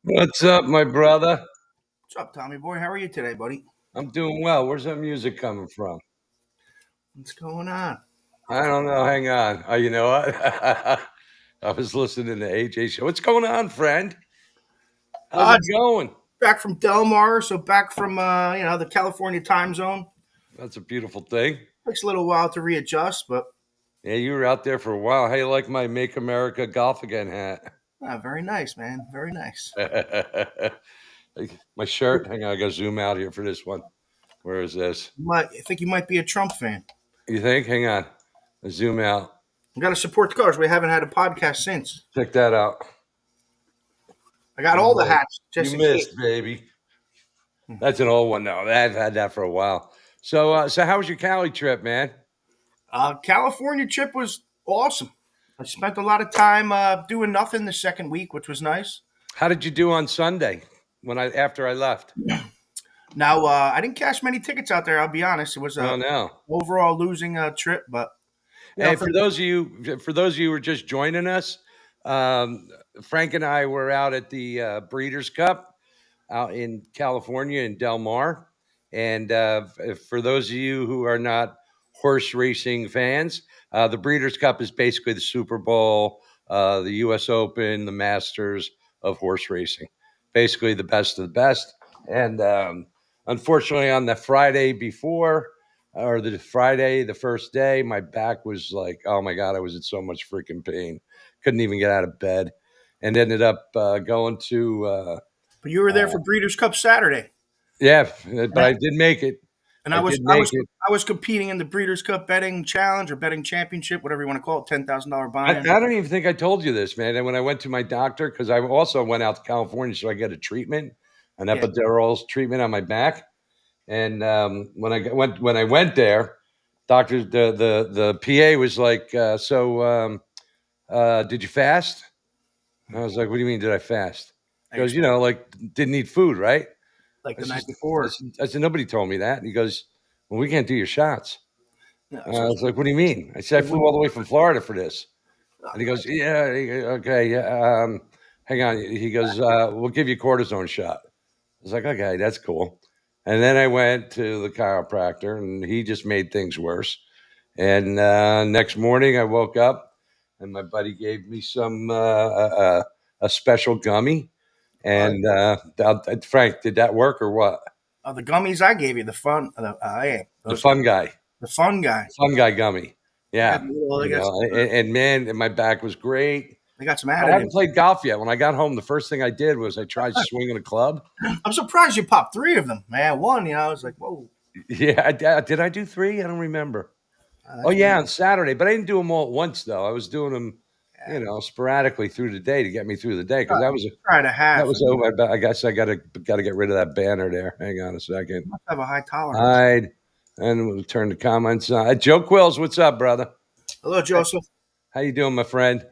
What's up, my brother? What's up, Tommy boy? How are you today, buddy? I'm doing well. Where's that music coming from? What's going on? I don't know. Hang on. Oh, you know what? I was listening to AJ show. What's going on, friend? How's it It's going? back from Del Mar, so back from the California time zone. That's a beautiful thing. Takes a little while to readjust, but Yeah, you were out there for a while. How you like my "Make America Golf Again" hat? very nice, man. Very nice. My shirt. Hang on, I gotta zoom out here for this one. Where is this? I think you might be a Trump fan. You think? Hang on. I zoom out. You got to support the cause. We haven't had a podcast since. Check that out. I got You all the missed. hats You just in case. missed, baby. That's an old one, though. I've had that for a while. So how was your Cali trip, man? California trip was awesome. I spent a lot of time doing nothing the second week, which was nice. How did you do on Sunday after I left? Now, I didn't cash many tickets out there. I'll be honest. It was Oh a no. overall losing trip, but Hey, for for those of you who are just joining us, Frank and I were out at the Breeders' Cup out in California in Del Mar, and for those of you who are not horse racing fans, the Breeders' Cup is basically the Super Bowl, the U.S. Open, the Masters of horse racing, basically the best of the best. And unfortunately, on the Friday before, or the Friday, the first day, my back was like, oh my God, I was in so much freaking pain. Couldn't even get out of bed and ended up going to, but you were there uh, for Breeders' Cup Saturday, yeah, but and I, I did make it. and I I was did I make was it. I was competing in the Breeders' Cup betting challenge or betting championship, whatever you want to call it, $10,000 I buy-in. don't even think I told you this, man. And when I went to my doctor, because I also went out to California, so I get a treatment, an Yeah, epidural treatment on my back. And when I went there, doctor the PA was like, did you fast? I was like, what do you mean, did I fast? He I goes, expect like, didn't eat food, right? like I the said, night before. I said, nobody told me that. And he goes, well, we can't do your shots. No, I so was like, what do you mean? I said, I flew all the way from Florida for this. And he goes, yeah, okay, yeah. Hang on. He goes, we'll give you a cortisone shot. I was like, okay, that's cool. And then I went to the chiropractor, and he just made things worse. And next morning, I woke up, and my buddy gave me a special gummy. uh, And Frank, did that work or what? the gummies I gave you, yeah, The those fun guy, the fun guy. fun guy gummy. Yeah, Yeah, they got and man, and my back was great. some I haven't additives. played golf yet. When I got home, the first thing I did was I tried swinging a club. I'm surprised you popped three of them, man. One, I was like, whoa, Yeah, did I do three? I don't remember. Oh that's yeah, on Saturday, but I didn't do them all at once though. I was doing them, yeah. sporadically through the day to get me through the day because Tried a that half. was over. I guess I gotta get rid of that banner there. Hang on a second. Must have a high tolerance. Hide, and we'll turn the comments on. Joe Quills, what's up, brother? Hello, Joseph. How you doing, my friend?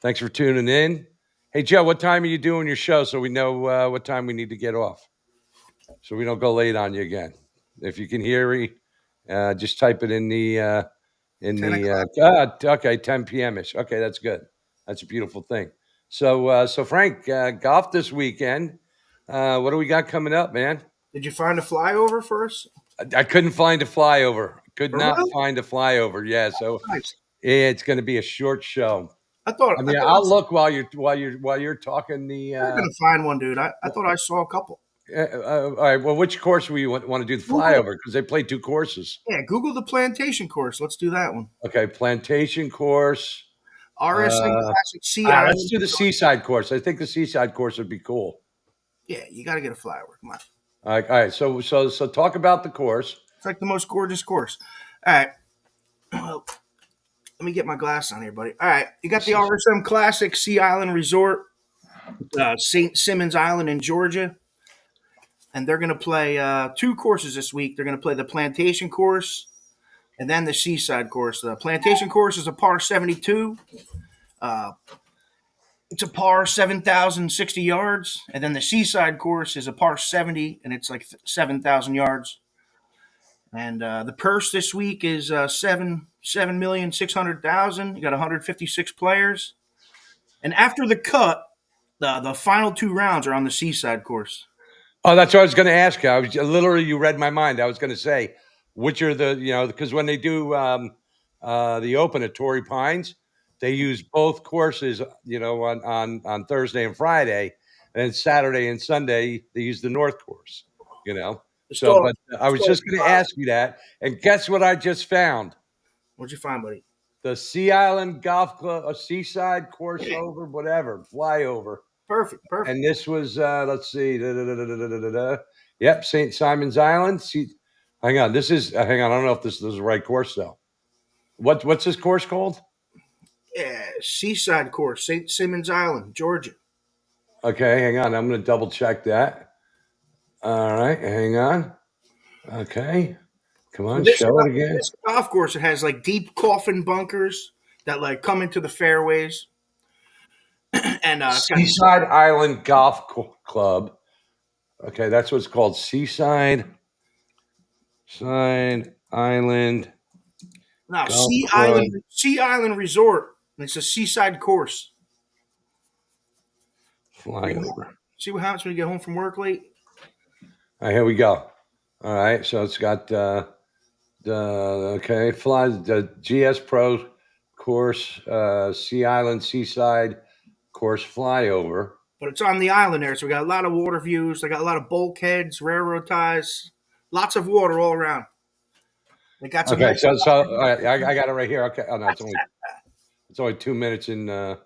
Thanks for tuning in. Hey, Joe, what time are you doing your show so we know what time we need to get off so we don't go late on you again? If you can hear me, just type it in the 10 o'clock. okay, 10 p.m. ish. Okay, that's good. That's a beautiful thing. So Frank, golf this weekend. What do we got coming up, man? Did you find a flyover for us? I couldn't find a flyover. Could For not real? find a flyover. Yeah, so Nice. it's going to to be a short show. I thought I I mean, thought I'll look while you're talking the. you're gonna find one, dude. I thought I saw a couple. All right. Well, which course we want to do the Google, flyover? Because they play two courses. yeah, Google the plantation course. Let's do that one. Okay, plantation course. RSM Uh, Classic Sea let's Island. do the seaside course. I think the seaside course would be cool. Yeah, you got to get a flyover. Come on, All right. So talk about the course. it's like the most gorgeous course. All right, well, let me get my glass on here, buddy. All right, you got the RSM Classic Sea Island Resort, St. Simmons Island in Georgia, and they're gonna play two courses this week. They're gonna play the plantation course and then the seaside course. The plantation course is a par 72. Uh, it's a par 7,060 yards, and then the seaside course is a par 70, and it's like 7,000 yards. And the purse this week is 7,600,000. You got 156 players, and after the cut, The final 2 rounds are on the Seaside course. Oh, that's what I was going to ask you. I was literally, you read my mind. I was going to say, which are the, because when they do the Open at Torrey Pines, they use both courses, on Thursday and Friday, and then Saturday and Sunday they use the North course. It's So, called, but I it's was called just going to ask you that, and guess what I just found? What'd you find, buddy? The Sea Island Golf Club, a Seaside course over, whatever, flyover. Perfect. And this was, let's see, yep, St. Simon's Island. Hang on, hang on, I don't know if this is the right course though. What's this course called? Yeah, Seaside course, St. Simon's Island, Georgia. Okay, hang on, I'm going to double check that. All right, hang on. Okay, come So on, show it again. this golf course, it has like deep coffin bunkers that like come into the fairways, and it's got Seaside Island Golf Club. Okay, that's what it's called. Side Island now Golf Club Sea Island Resort. And it's a seaside course. flyover. See what happens when you get home from work late. All right, here we go. All right, so it's got flies the GS Pro course, Sea Island Seaside course flyover. But it's on the island there, so we got a lot of water views. They got a lot of bulkheads, railroad ties, lots of water all around. They got some. Okay, so all right, I got it right here. Okay, oh no, it's only 2 minutes in.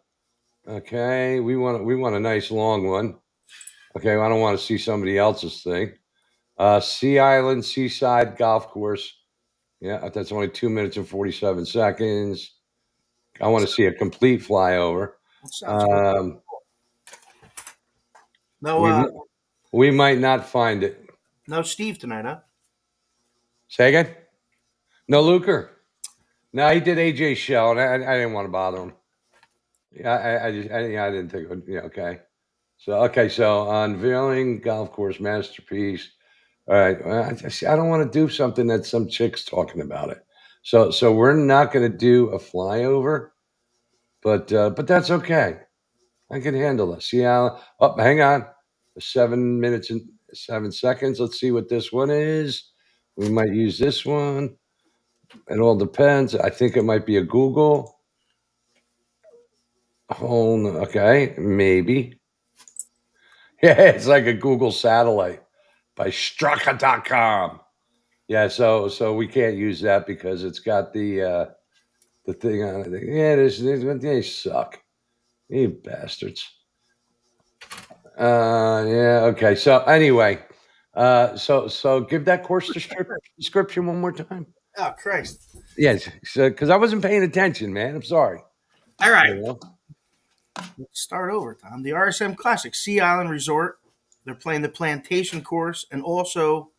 Okay, we want a nice long one. Okay, well, I don't want to see somebody else's thing. Sea Island Seaside Golf Course. Yeah, that's only 2 minutes and 47 seconds. I want to see a complete flyover. That sounds good. We, No, we might not find it. no Steve tonight, huh? Say again? No Luker. No, he did AJ's show, and I didn't want to bother him. Yeah, I didn't think. Yeah, okay. So unveiling golf course masterpiece. All right. Well, I don't want to do something that some chick's talking about it. So we're not going to do a flyover, but that's okay. I can handle this. Yeah. Oh, hang on. 7 minutes and 7 seconds. Let's see what this one is. We might use this one. It all depends. I think it might be a Google. Oh, okay. Maybe. Yeah, it's like a Google satellite by Straka.com. Yeah, so we can't use that because it's got the thing on it. Yeah, they suck. You bastards. Yeah, okay. So anyway, so give that course description one more time. Oh Christ! Yes, because I wasn't paying attention, man. I'm sorry. All right, You know? let's start over, Tom. The RSM Classic Sea Island Resort. They're playing the Plantation course and also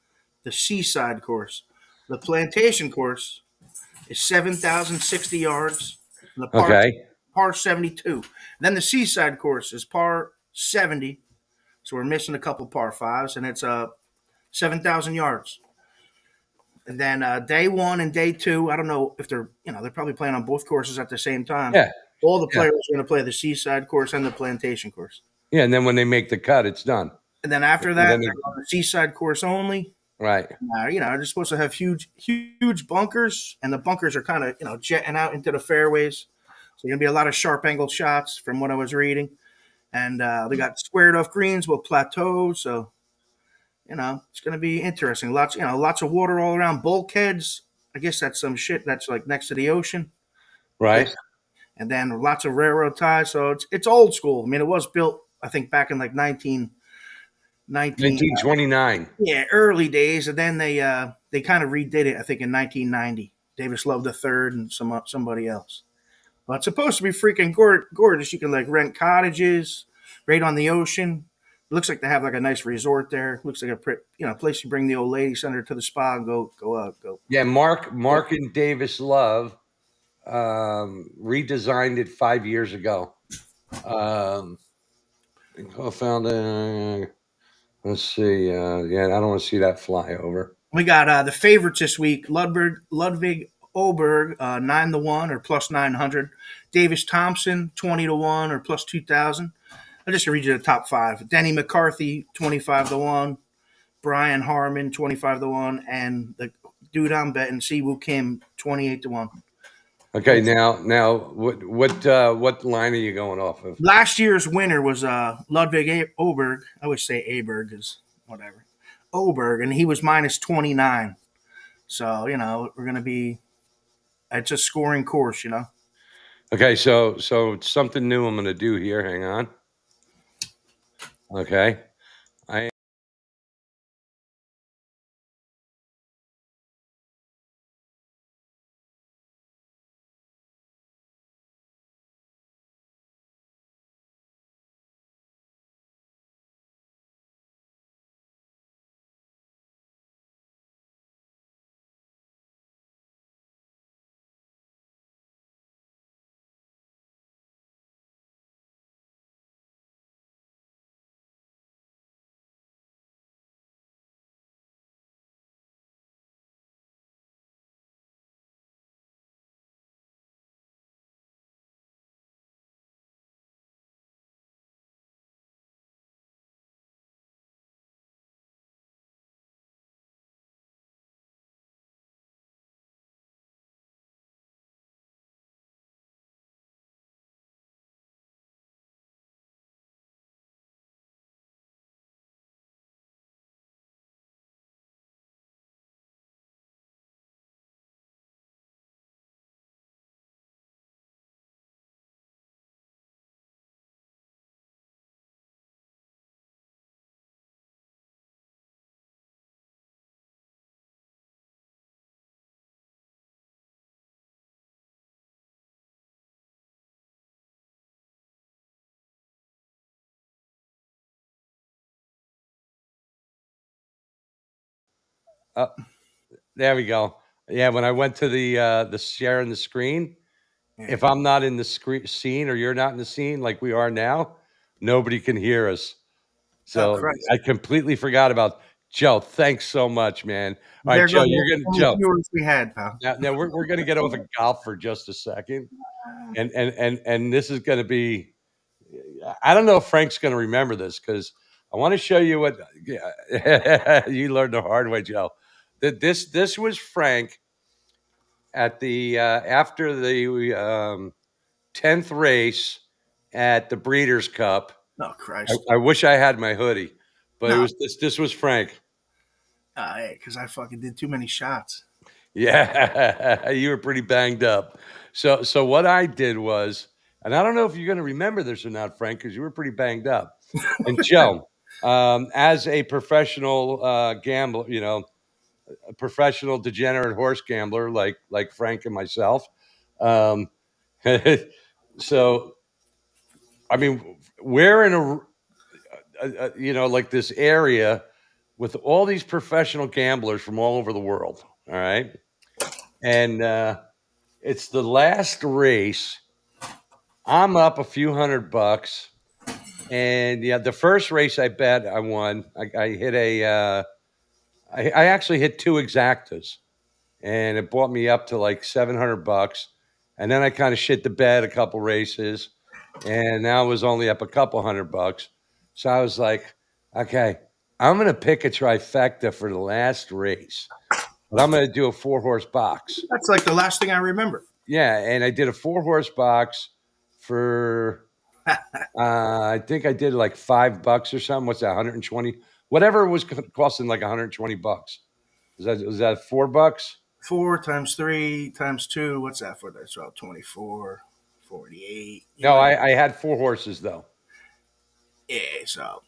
the Seaside course. The Plantation course is 7,060 yards. And the par 72. Then the Seaside course is par 70. So we're missing a couple par fives, and it's 7,000 yards. And then day one and day two, I don't know if they're probably playing on both courses at the same time. Yeah. All the players are going to play the Seaside course and the Plantation course. Yeah, and then when they make the cut, it's done. And then after that, they're on the Seaside course only. Right. They're supposed to have huge bunkers, and the bunkers are kind of, jetting out into the fairways. So going to be a lot of sharp angle shots from what I was reading. And they got squared off greens with plateaus. So, it's going to be interesting. Lots of water all around, bulkheads. I guess that's some shit that's like next to the ocean. Right. And then lots of railroad ties. So it's old school. I mean, it was built, I think, back in like 1929. Early days. And then they kind of redid it, I think, in 1990. Davis Love III and somebody else. But it's supposed to be freaking gorgeous. You can like rent cottages right on the ocean. It looks like they have like a nice resort there. It looks like a place you bring the old lady, send her to the spa, and go. Yeah, Mark and Davis Love redesigned it 5 years ago. Co-founder. Let's see. I don't want to see that flyover. We got the favorites this week: Ludwig Oberg, 9-1 or plus 900. Davis Thompson, 20-1 or plus 2,000. I'll just read you the top five. Denny McCarthy, 25-1. Brian Harmon, 25-1. And the dude I'm betting, Siwoo Kim, 28-1. Okay, now what line are you going off of? Last year's winner was Ludwig Oberg. I would say Aberg is whatever. Oberg, and he was minus 29. So, we're going to be, it's a scoring course. Okay, so it's something new I'm going to do here. Hang on. Okay. I uh, there we go. Yeah, when I went to the sharing the screen, Yeah. if I'm not in the scene or you're not in the scene like we are now, nobody can hear us. Oh, So Christ. I completely forgot about Joe. Thanks so much, man. All right, There Joe, goes you're gonna how many Joe. viewers we had, pal. Now we're gonna get off of golf for just a second, and this is gonna be. I don't know if Frank's gonna remember this because I want to show you what yeah, you learned the hard way, Joe. That this was Frank at the after the 10th race at the Breeders' Cup. Oh, Christ. I wish I had my hoodie, but it No, was this was Frank. because I fucking did too many shots. Yeah, you were pretty banged up. So what I did was, and I don't know if you're going to remember this or not, Frank, because you were pretty banged up. And Joe, as a professional gambler, a professional degenerate horse gambler like Frank and myself, um, so I mean, we're in like this area with all these professional gamblers from all over the world. All right, and it's the last race. I'm up a few $100, and yeah, the first race I bet I won. I hit I actually hit two exactas, and it brought me up to like $700. And then I kind of shit the bed a couple races, and now I was only up a couple $100. So I was like, okay, I'm gonna pick a trifecta for the last race, but I'm gonna do a 4-horse box. That's like the last thing I remember. Yeah, and I did a 4-horse box for I think I did like $5 or something. What's that? 120, whatever it was costing like 120 bucks. Was that $4? 4 times 3 times 2. What's that for? That's about 24, 48. No, I had 4 horses though. Yeah, so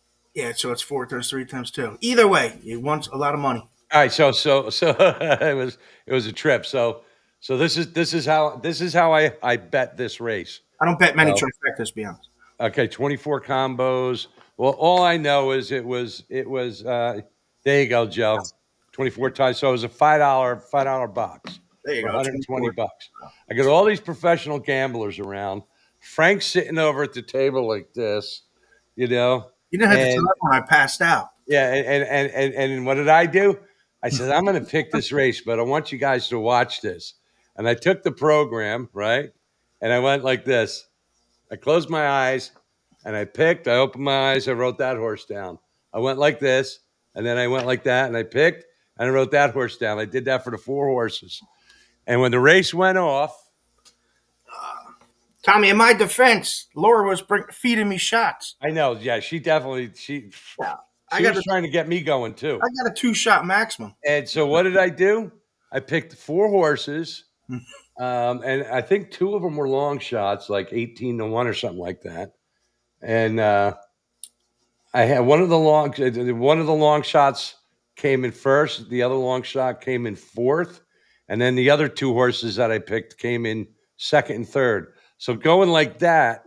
so it's 4 times 3 times 2. Either way, it wants a lot of money. All right, so it was a trip. So this is how I bet this race. I don't bet many So trifectas, to be honest. okay, 24 combos. Well, all I know is it was there you go, Joe. 24 times. So it was a $5 box There you for go, 120 24. bucks. I got all these professional gamblers around. Frank's sitting over at the table like this, you know, You didn't have to tell and everyone I passed out. yeah, and what did I do? I said, I'm gonna pick this race, but I want you guys to watch this. And I took the program, right? And I went like this. I closed my eyes and I picked. I opened my eyes. I wrote that horse down. I went like this, and then I went like that, and I picked, and I wrote that horse down. I did that for the 4 horses. And when the race went off, Tommy, in my defense, Laura was feeding me shots. I know, yeah, she definitely Yeah, I she got was trying to get me going too. a 2-shot maximum. And so what did I do? I picked 4 horses, and I think 2 of them were long shots, like 18-1 or something like that. And I had one of the long shots came in first, the other long shot came in fourth, and then the other 2 horses that I picked came in second and third. So going like that,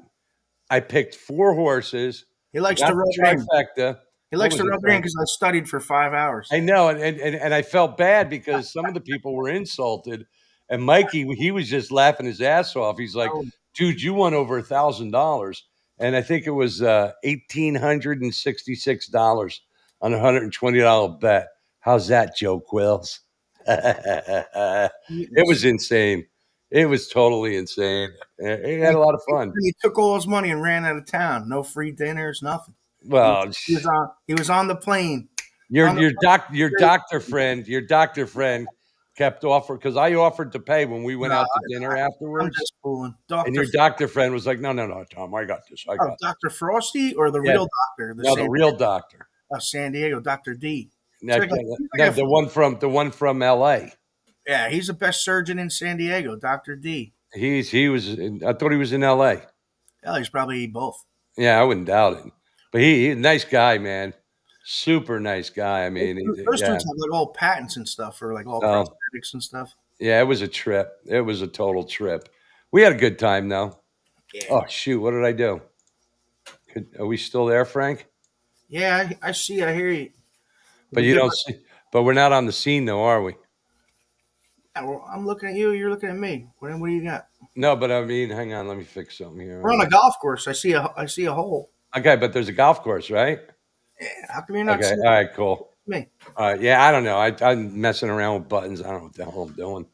I picked 4 horses. He I likes to got rub the it in. trifecta. He What likes was to it, rub it in Frank? because I studied for 5 hours. I know, and I felt bad because some of the people were insulted, and Mikey, he was just laughing his ass off. He's like, Oh, "Dude, you won over $1,000," and I think it was $1,866 on a $120 bet. How's that, Joe Quills? It was insane. It was totally insane. He had a lot of fun. He took all his money and ran out of town. No free dinners, nothing. Well, He was on the plane. Your On the your doc your doctor friend kept offering because I offered to pay when we went No, out to dinner I'm afterwards, just fooling. and your doctor friend was like, "No, no, no, Tom, I got this. I got this." Dr. Frosty or the Yeah, real doctor, no, the real doctor. San Diego, Dr. D. No, no, the one from L.A. Yeah, he's the best surgeon in San Diego, Dr. D. I thought he was in L.A. Hell, he's probably both. Yeah, I wouldn't doubt it. But he's a nice guy, man. Super nice guy. I mean, Those yeah. dudes have like all patents and stuff for like all Oh, prosthetics and stuff. yeah, it was a trip. It was a total trip. We had a good time, though. Yeah, Oh shoot, what did I do? Are we still there, Frank? yeah, I see. I hear you. But you don't see. But we're not on the scene, though, are we? Yeah, well, I'm looking at you. You're looking at me. What do you got? No, but I mean, hang on. Let me fix something here. We're on a golf course. I see a hole. Okay, but there's a golf course, right? Yeah, how come you're not Okay, seeing all right, cool. me? All right, yeah, I don't know. I'm messing around with buttons. I don't know what the hell I'm doing.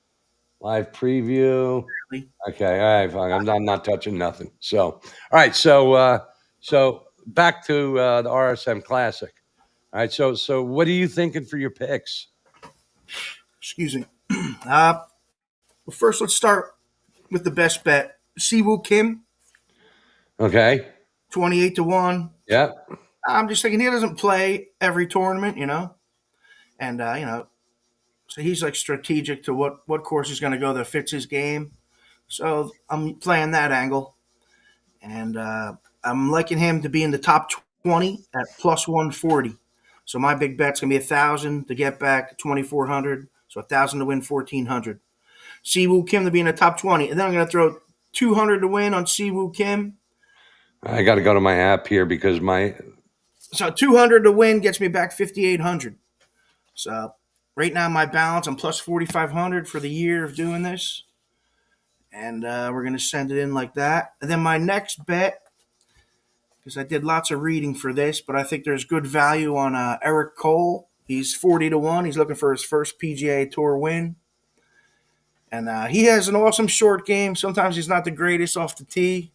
Live preview. Really? Okay, all right, fine. I'm not touching nothing. So, all right, so back to the RSM Classic. All right, so what are you thinking for your picks? Excuse me. Well, first, let's start with the best bet. Siwoo Kim, Okay. 28-1. Yeah. I'm just thinking he doesn't play every tournament, and so he's like strategic to what course he's going to go that fits his game. So I'm playing that angle, and I'm liking him to be in the top 20 at plus 140. So my big bet's gonna be 1,000 to get back 2,400. So 1,000 to win 1,400. Siwoo Kim to be in the top 20, and then I'm gonna throw 200 to win on Siwoo Kim. I got to go to my app here because So 200 to win gets me back 5,800. So right now my balance, I'm plus 4,500 for the year of doing this, and we're gonna send it in like that. And then my next bet, because I did lots of reading for this, but I think there's good value on Eric Cole. He's 40-1. He's looking for his first PGA Tour win, and he has an awesome short game. Sometimes he's not the greatest off the tee.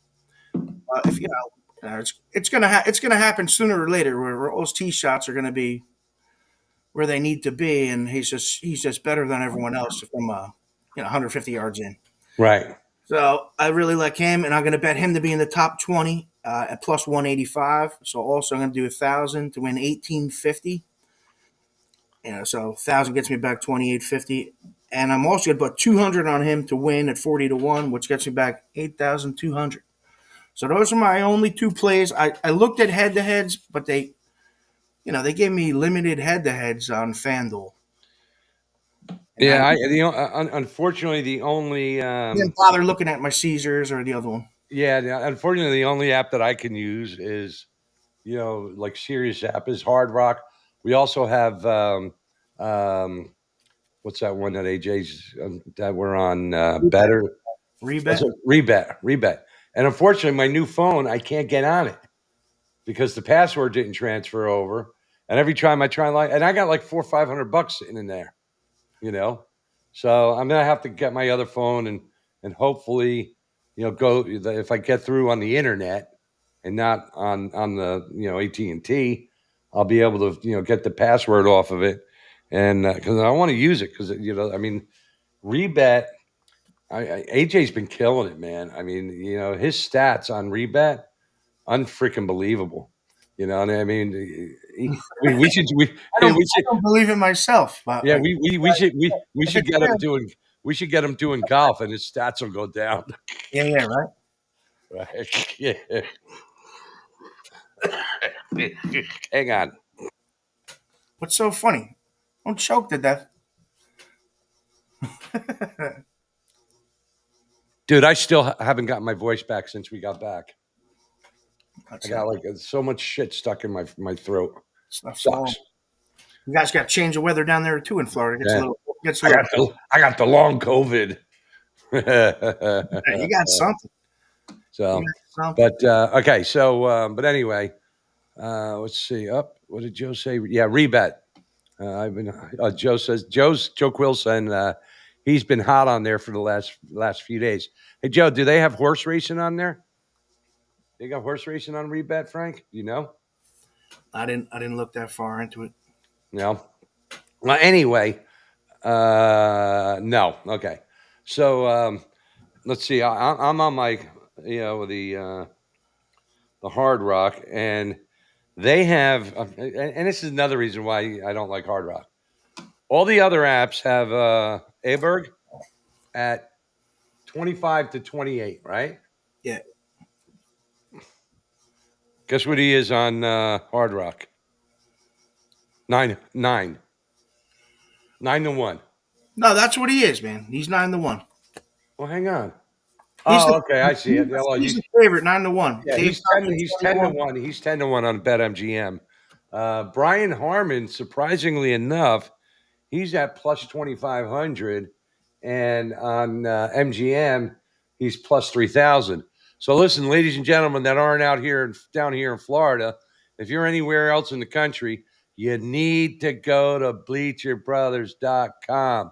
If it's gonna happen sooner or later where all those tee shots are gonna be where they need to be, and he's just better than everyone else from 150 yards in. right. So I really like him, and I'm going to bet him to be in the top 20 at plus 185. So also I'm going to do 1,000 to win 1,850. So 1,000 gets me back 2,850, and I'm also going to put 200 on him to win at 40-1, which gets me back 8,200. So those are my only two plays. I looked at head-to-heads, but they gave me limited head-to-heads on FanDuel. Yeah, unfortunately, the only Didn't bother looking at my Caesars or the other one. unfortunately, the only app that I can use is, like Sirius app is Hard Rock. We also have what's that one that AJ's that we're on Better Rebet. Rebet. And unfortunately, my new phone I can't get on it because the password didn't transfer over. And every time I try and I got like $400-500 sitting in there. So I'm gonna have to get my other phone and hopefully go if I get through on the internet, and not on the AT&T, I'll be able to get the password off of it, and because I want to use it because I mean Rebet. AJ's been killing it, man. I mean, his stats on Rebet, unfreaking believable. And I mean, we should we I should don't believe it myself, but yeah we if should it's get him there, doing golf, and his stats will go down. yeah, yeah, right. Right? Yeah. Hang on, What's so funny? Don't choke to death. dude. I still haven't got my voice back since we got back. I That's got like so much shit stuck in my throat. stuff Sucks. falling. You guys got to change the weather down there too in Florida. It Yeah. gets a I little. got the long COVID. You got something. You So, got something. but okay. So, but anyway, let's see. Up. What did Joe say? Yeah, rebet. I've been. Joe says Joe Quilson. He's been hot on there for the last few days. Hey, Joe, do they have horse racing on there? They got horse racing on rebet, Frank. You know? I didn't look that far into it. No. Well, anyway, no. Okay. So let's see. I'm on my the Hard Rock, and they have, and this is another reason why I don't like Hard Rock. All the other apps have Aberg at 25 to 28, right? Yeah, Guess what he is on Hard Rock? 9-1. no, that's what he is, man. He's 9-1. Well, hang on. He's Oh, the okay, I see it. Well, he's the favorite, 9-1. yeah, Dave he's Thompson's 10 to 21. 1. He's 10 to 1 on BetMGM. Brian Harmon, surprisingly enough, he's at plus 2,500, and on MGM, he's plus 3,000. So listen, ladies and gentlemen that aren't down here in Florida, if you're anywhere else in the country, you need to go to bleacherbrothers.com.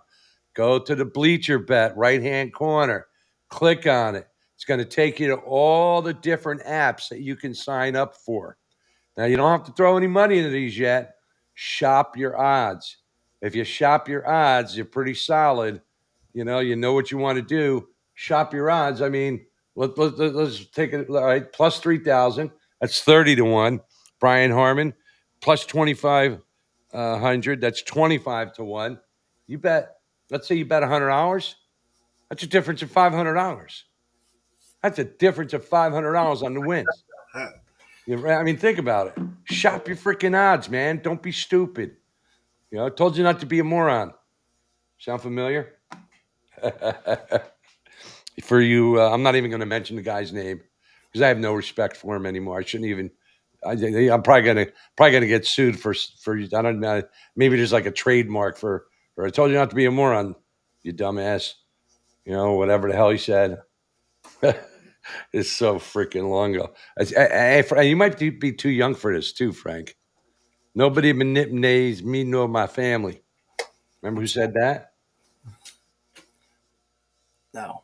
Go to the Bleacher Bet right hand corner. Click on it. It's going to take you to all the different apps that you can sign up for. Now, you don't have to throw any money into these yet. Shop your odds. If you shop your odds, you're pretty solid. You know what you want to do. Shop your odds. I mean, let's take it. All right, plus 3,000. That's 30 to 1. Brian Harmon, plus 2,500. That's 25 to 1. You bet. Let's say you bet $100. That's a difference of $500. That's a difference of $500 on the wins. I mean, think about it. Shop your freaking odds, man. Don't be stupid. I told you not to be a moron. Sound familiar? For you, I'm not even going to mention the guy's name because I have no respect for him anymore. I shouldn't even. I'm probably gonna get sued for I don't know. Maybe there's like a trademark for. Or I told you not to be a moron, you dumbass. Whatever the hell he said. It's so freaking long ago. You might be too young for this too, Frank. Nobody manipulates me nor my family. Remember who said that? No,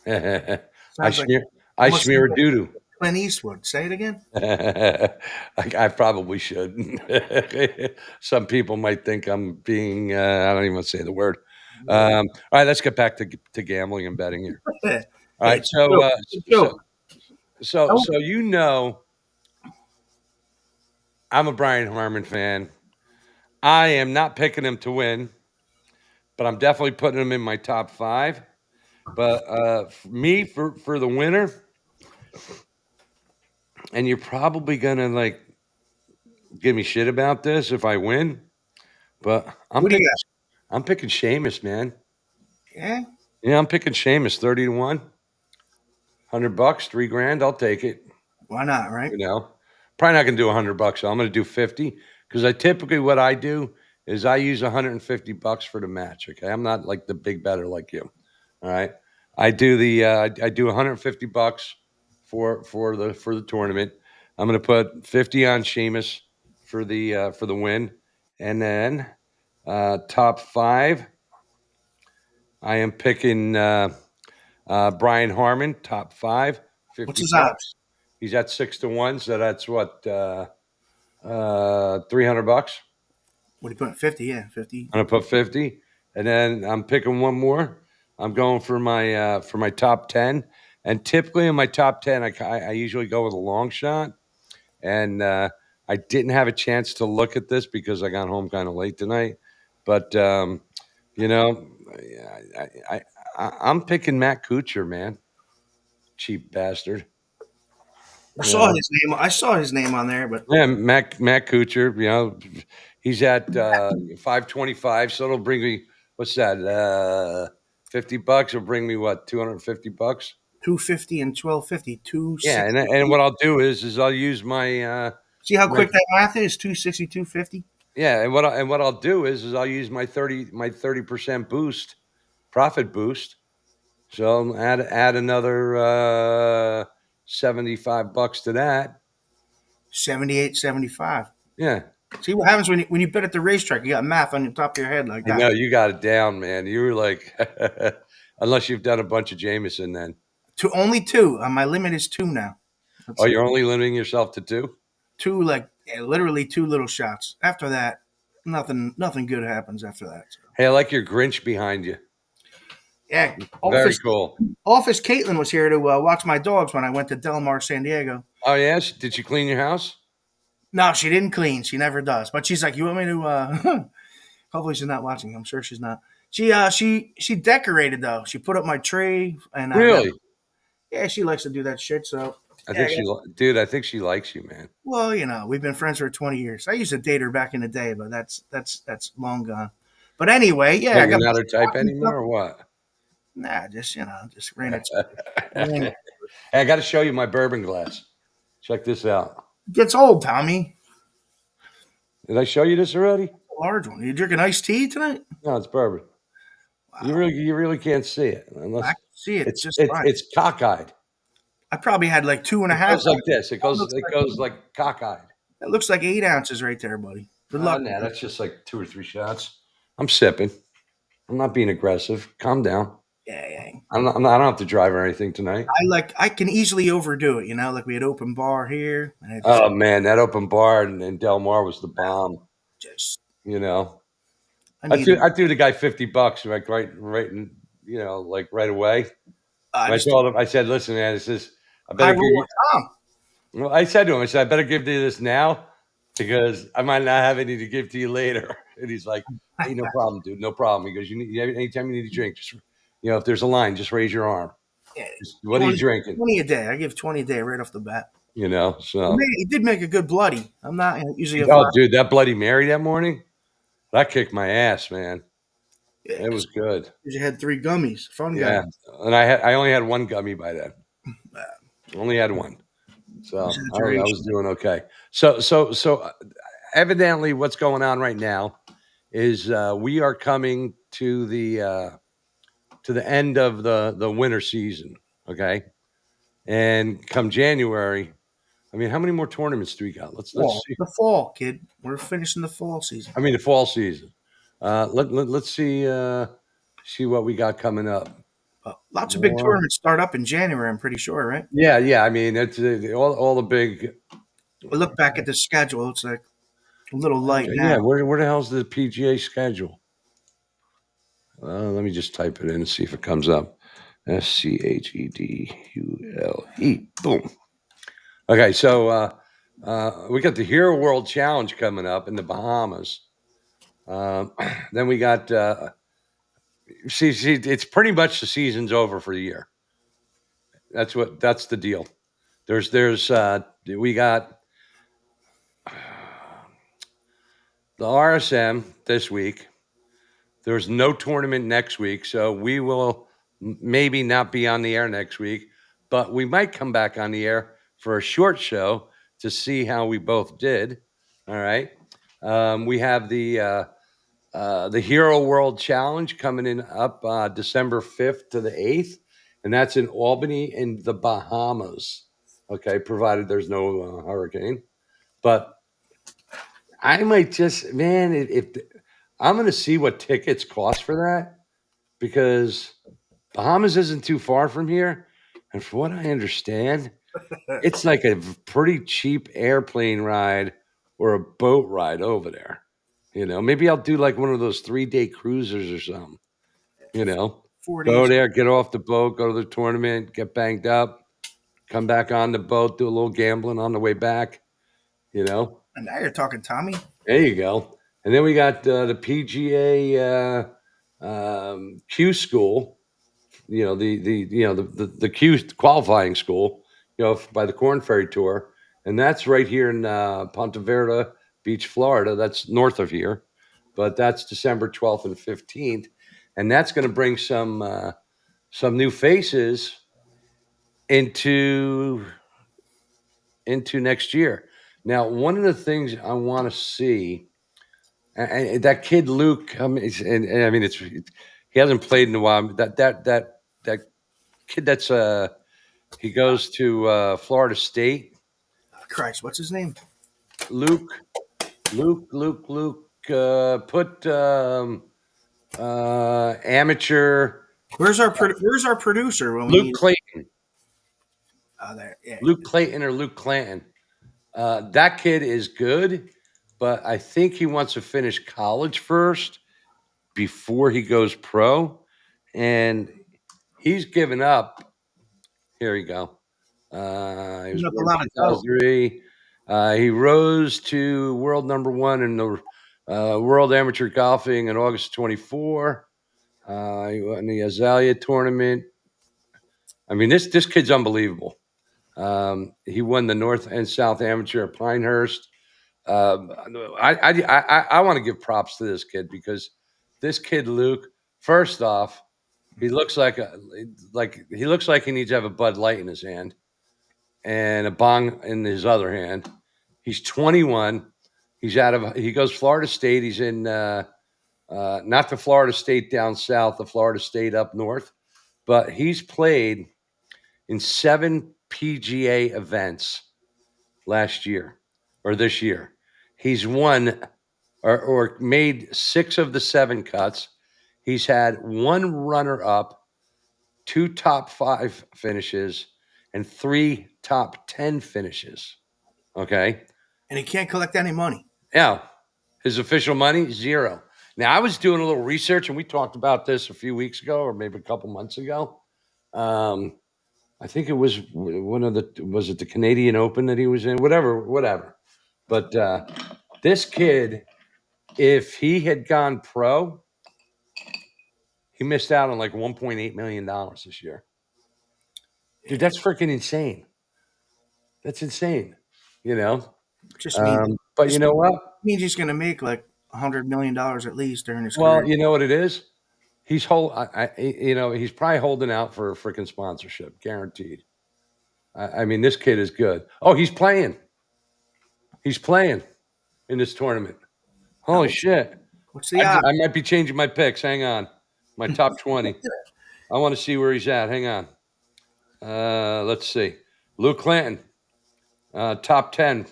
I sounds like smear I almost sounds smear like doo doo. Clint Eastwood. Say it again. I probably should. Some people might think I'm being. I don't even want to say the word. All right, let's get back to gambling and betting here. Hey, All right, so it's a joke. I'm a Brian Harmon fan. I am not picking him to win, but I'm definitely putting him in my top 5. But for the winner, and you're probably gonna like give me shit about this if I win, but What do you got? I'm picking Sheamus, man. Yeah, Yeah, I'm picking Sheamus 30 to 1. $100, 3 grand, I'll take it. why not? Right? You know, probably not gonna do $100, so I'm gonna do 50 because what I do is I use $150 for the match. Okay, I'm not like the big better like you. All right, I do $150 for the tournament. I'm gonna put 50 on Sheamus for the win, and then top 5. I am picking Brian Harmon, top 5, What's 50 his odds? bucks. He's at 6-1, so that's what, $300. What do you put? 50, yeah, 50. I'm gonna put 50, and then I'm picking one more. I'm going for my top 10, and typically in my top 10, I usually go with a long shot, and I didn't have a chance to look at this because I got home kind of late tonight, but you know, I'm picking Matt Kuchar, man, cheap bastard. I You saw know, his name. I saw his name on there, but yeah, Matt Kuchar. He's at 525, so it'll bring me what's that? $50 will bring me what, $250? 250 and 1250, Yeah, 260. and what I'll do is I'll use See how my quick that math is? 260, 250. yeah, and what I'll do is I'll use my 30% boost, profit boost. So I'll add another $75 to that. 78, 75. Yeah, See what happens when you bet at the racetrack? You got math on the top of your head like I that. know you got it down, man. You were like, unless you've done a bunch of Jameson, then. To only two. My limit is two now. Oh, That's it. you're only limiting yourself to two? Two, like, yeah, literally two little shots. After that, nothing good happens after that. So. Hey, I like your Grinch behind you. Yeah, Very office cool. office Caitlin was here to watch my dogs when I went to Del Mar, San Diego. Oh, yeah? Did you clean your house? No, she didn't clean. She never does. But she's like, "You want me to?" Hopefully, she's not watching. I'm sure she's not. She decorated though. She put up my tree, and Really? yeah, she likes to do that shit. So I yeah, think dude, I think she likes you, man. well, we've been friends for 20 years. I used to date her back in the day, but that's long gone. But anyway, yeah, What, I you're got my not her type stocking anymore up. or what? Nah, just ran it. Hey, I got to show you my bourbon glass. Check this out. Gets old, Tommy. Did I show you this already? A large one. You drinking iced tea tonight? No, it's bourbon. Wow, You really can't see it I unless can see it it's just it's fine. it's cockeyed. I probably had like two and a It half. goes like this. That looks It goes like cockeyed. that looks like 8 ounces right there, buddy. Good luck. Nah, that's just like 2 or 3 shots. I'm sipping. I'm not being aggressive. Calm down. Yeah, yeah. I don't have to drive or anything tonight. I can easily overdo it. Like we had open bar here, and I Oh man, that open bar in Del Mar was the bomb. just You know, I need. I threw the guy $50 like like right away. And I Just told him, I said, listen, man, this is I high better give roller you. Tom. Well, I said to him, I said, I better give you this now because I might not have any to give to you later. And he's like, hey, no problem, dude, no problem. He goes, anytime you need a drink, just if there's a line, just raise your arm. Yeah, What are you drinking? 20 a day. I give 20 a day right off the bat. So. He did make a good bloody. I'm not usually a Oh, dude, that Bloody Mary that morning, that kicked my ass, man. yeah, It was good. because you had three gummies, fun Yeah, gummies. and I only had one gummy by then. Only had one, so I was Exaggeration. doing okay. So evidently, what's going on right now is we are coming to the end of the winter season. Okay, and come January, I mean, how many more tournaments do we got? Let's Fall, see. the fall, kid. We're finishing the fall season. I mean, the fall season. Let's see what we got coming up. Lots of big More. tournaments start up in January. I'm pretty sure, right? Yeah. I mean, it's all the big. I look back at the schedule. It's like a little light Yeah, now. where the hell's the PGA schedule? Let me just type it in and see if it comes up. SCHEDULE. Boom. Okay, so we got the Hero World Challenge coming up in the Bahamas. Then we got see, it's pretty much the season's over for the year. That's the deal. We got the RSM this week. There's no tournament next week, so we will maybe not be on the air next week, but we might come back on the air for a short show to see how we both did. All right. We have the Hero World Challenge coming in up December 5th to the 8th, and that's in Albany in the Bahamas. Okay, provided there's no hurricane. But I might just, man, if I'm going to see what tickets cost for that because Bahamas isn't too far from here, And for what I understand, it's like a pretty cheap airplane ride or a boat ride over there. Maybe I'll do like one of those 3-day cruisers or something. You know, Four go days. there, get off the boat, go to the tournament, get banged up, come back on the boat, do a little gambling on the way back. You know, And now you're talking Tommy. there you go. And then we got the PGA Q school. The Q qualifying school. By the Corn Ferry Tour, and that's right here in Ponte Vedra Beach, Florida. That's north of here, but that's December 12th and 15th, and that's going to bring some new faces into next year. Now, one of the things I want to see, and that kid Luke, I mean, he hasn't played in a while. That kid he goes to Florida State. Christ, what's his name? Luke. Put amateur Where's our producer when we Luke need? Clayton. Oh, there. Yeah. Luke Clayton or Luke Clanton. That kid is good, but I think he wants to finish college first before he goes pro. And he's given up. Here we go. He was Putting up a born lot of in dough. 2003. He rose to world number one in the World Amateur Golfing in August 24. He won the Azalea tournament. I mean, this kid's unbelievable. He won the North and South Amateur at Pinehurst. I want to give props to this kid because this kid Luke. First off, he looks like he looks like he needs to have a Bud Light in his hand and a bong in his other hand. He's 21. He goes Florida State. He's in not the Florida State down south, the Florida State up north, but he's played in 7 PGA events last year or this year. He's won or made 6 of the 7 cuts. He's had 1 runner up, 2 top 5 finishes, and 3 top 10 finishes. Okay. And he can't collect any money. Yeah. His official money, 0. Now, I was doing a little research, and we talked about this a few weeks ago or maybe a couple months ago. I think it was was it the Canadian Open that he was in? Whatever. But this kid, if he had gone pro, he missed out on like $1.8 million this year. Dude, that's freaking insane. That's insane. You know? Just means But you know what? means he's going to make like $100 million at least during his Well, career. you know what it is? He's he's probably holding out for a freaking sponsorship, guaranteed. I mean, this kid is good. Oh, he's playing. He's playing in this tournament. Holy shit! What's the odds? I might be changing my picks. Hang on, my top 20. I want to see where he's at. Hang on. Let's see. Luke Clanton, top 10,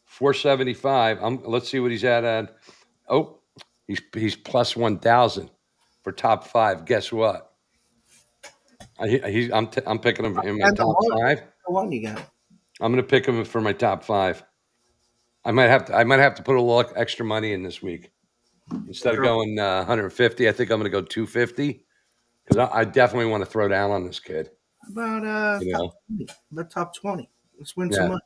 475. Let's see what he's at. Oh, he's plus 1,000 for top 5. Guess what? I'm picking him in my top 5. The one you got. I'm going to pick him for my top 5. I might have to put a little extra money in this week instead of going 150. I think I'm going to go 250 because I definitely want to throw down on this kid. About top 20. About top 20. Let's win some money.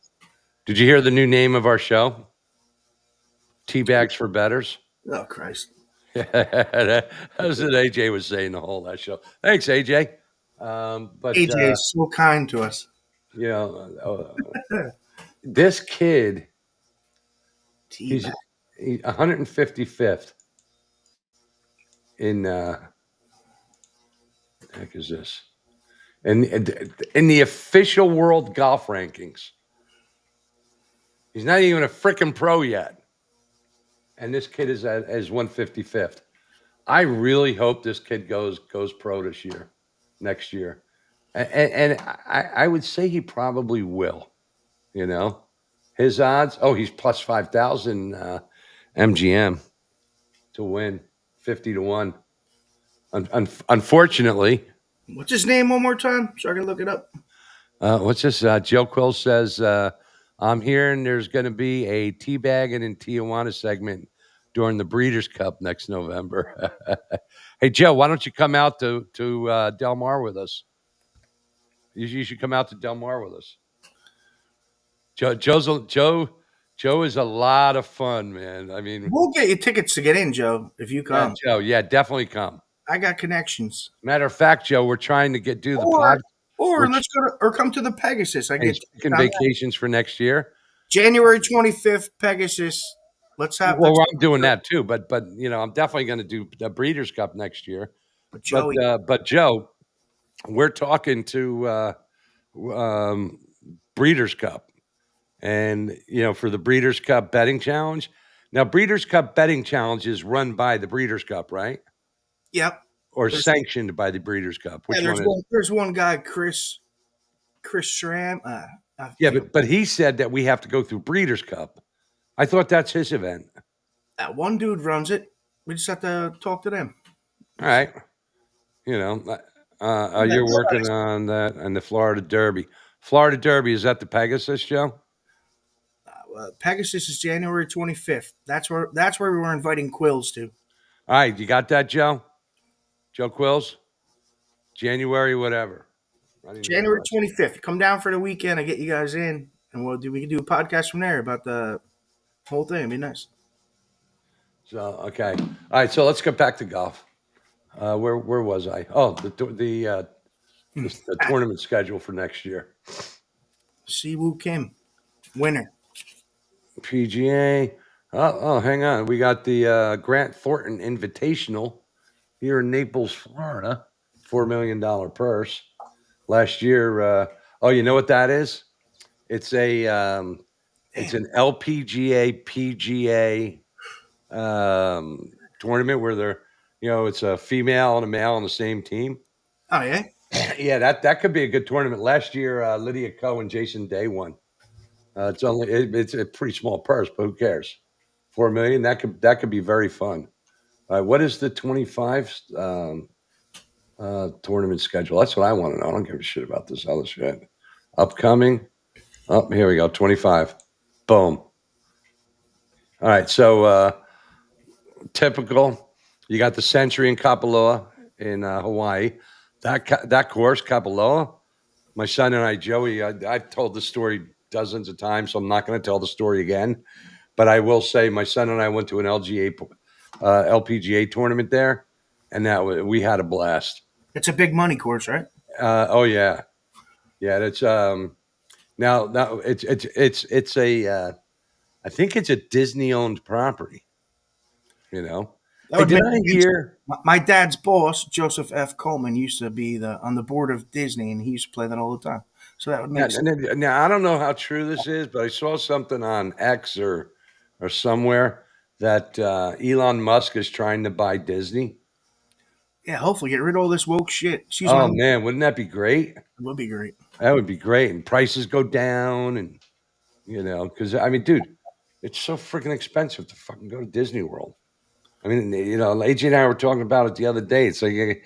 Did you hear the new name of our show? Teabags for Betters. Oh Christ! That's what AJ was saying the whole last show. Thanks, AJ. But AJ is so kind to us. You know, this kid, he's 155th in. What the heck is this? In the official world golf rankings, he's not even a freaking pro yet, and this kid is as 155th. I really hope this kid goes pro next year, and I would say he probably will. You know, his odds. Oh, he's plus 5,000 MGM to win, 50 to 1. Unfortunately, What's his name one more time so I can look it up? What's this? Joe Quill says, I'm hearing there's going to be a teabagging in Tijuana segment during the Breeders' Cup next November. Hey, Joe, why don't you come out to Del Mar with us? You should come out to Del Mar with us. Joe is a lot of fun, man. I mean, We'll get you tickets to get in, Joe, if you yeah, come. Joe, yeah, definitely come. I got connections. Matter of fact, Joe, we're trying to do the Or pod. or We're let's go to or come to the Pegasus. I get tickets taking on that. vacations for next year. January 25th, Pegasus. Let's Well, I'm doing that too, but I'm definitely going to do the Breeders' Cup next year. but But Joey, but Joe, we're talking to um, Breeders' Cup, and for the Breeders' Cup betting challenge. Now, Breeders' Cup betting challenge is run by the Breeders' Cup, right? yep. Or There's sanctioned by the Breeders' Cup. yeah, Which one is? there's one guy, Chris Schramm. Yeah, but he said that we have to go through Breeders' Cup. I thought that's his event. That one dude runs it. We just have to talk to them. All right, you know, you're working Nobody's- on that and the Florida Derby. Florida Derby, is that the Pegasus, Joe? Pegasus is January 25th. That's where we were inviting Quills to. All right, you got that, Joe? Joe Quills? January, whatever. I don't even know January what. 25th. Come down for the weekend. I get you guys in, and we can do a podcast from there about the whole thing. It'd be nice. So, okay. All right, so let's get back to golf. Where was I? Oh, the tournament schedule for next year. Siwoo Kim, winner. PGA. Oh, hang on. We got the Grant Thornton Invitational here in Naples, Florida. $4 million purse. Last year, oh, you know what that is? It's it's an LPGA PGA tournament where it's a female and a male on the same team. Oh yeah. Yeah, that could be a good tournament. Last year, Lydia Ko and Jason Day won. It's a pretty small purse, but who cares? 4 million. That could be very fun. What is the 25 tournament schedule? That's what I want to know. I don't give a shit about this other shit. Upcoming. Oh, here we go. 25. Boom. All right. So typical. You got the Century in Kapalua in Hawaii. That course, Kapalua. My son and I, Joey, I've told the story dozens of times, so I'm not going to tell the story again. But I will say, my son and I went to an LPGA tournament there, and we had a blast. It's a big money course, right? Oh yeah, yeah. That's now it's a I think it's a Disney owned property. You know. That Hey, would did make I sense. hear? My dad's boss, Joseph F. Coleman, used to be on the board of Disney, and he used to play that all the time. So that would Yeah, make sense. now I don't know how true this is, but I saw something on X or somewhere that Elon Musk is trying to buy Disney. Yeah, hopefully get rid of all this woke shit. Excuse my Oh language. man, wouldn't that be great? It would be great. That would be great, and prices go down, and because I mean, dude, it's so freaking expensive to fucking go to Disney World. I mean, AJ and I were talking about it the other day. It's like you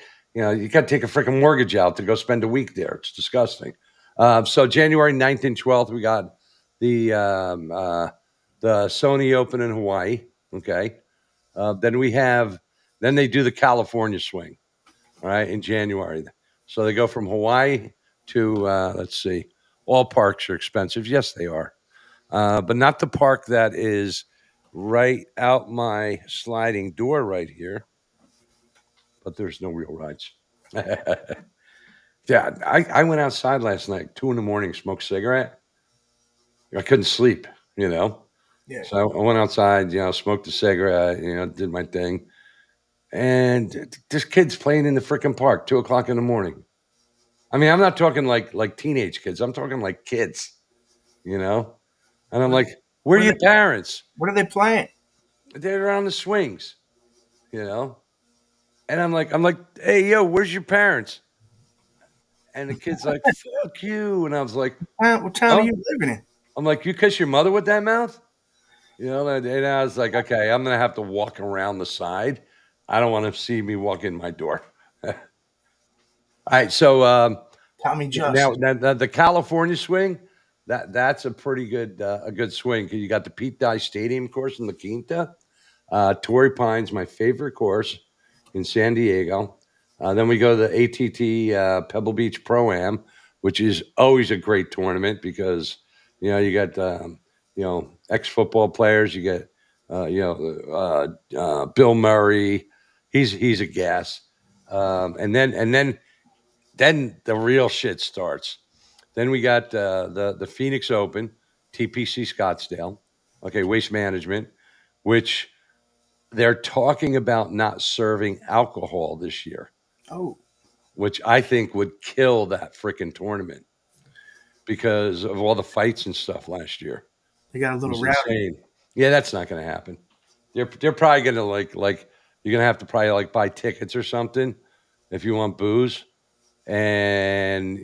got to take a freaking mortgage out to go spend a week there. It's disgusting. So January 9th and 12th, we got the Sony Open in Hawaii. Okay. Then they do the California swing. All right, in January. So they go from Hawaii to let's see. All parks are expensive. Yes, they are, but not the park that is right out my sliding door right here. But there's no real rides. Yeah, I went outside last night, 2 in the morning, smoked a cigarette. I couldn't sleep, you know. Yeah. So I went outside, smoked a cigarette, did my thing. And this kid's playing in the freaking park, 2 o'clock in the morning. I mean, I'm not talking like teenage kids. I'm talking like kids, you know. And I'm What, like, where are what are your they? parents? What are they playing? They're on the swings, you know. And I'm like, hey, yo, where's your parents? And the kid's like, fuck you. And I was like, What town are oh, you living in? I'm like, you kiss your mother with that mouth? And I was like, okay, I'm gonna have to walk around the side. I don't want to see me walk in my door. All right, so Tommy now, Just. the California swing, that's a pretty good a good swing because you got the Pete Dye Stadium course in La Quinta. Torrey Pines, my favorite course in San Diego. Then we go to the ATT Pebble Beach Pro Am, which is always a great tournament because you got ex football players. You get Bill Murray. He's a gas. And then the real shit starts. Then we got the Phoenix Open, TPC Scottsdale. Okay, Waste Management, which they're talking about not serving alcohol this year, Oh, which I think would kill that freaking tournament because of all the fights and stuff last year. they got a It little was rowdy. insane. Yeah, that's not going to happen. They're probably going to like you're going to have to probably like buy tickets or something if you want booze, and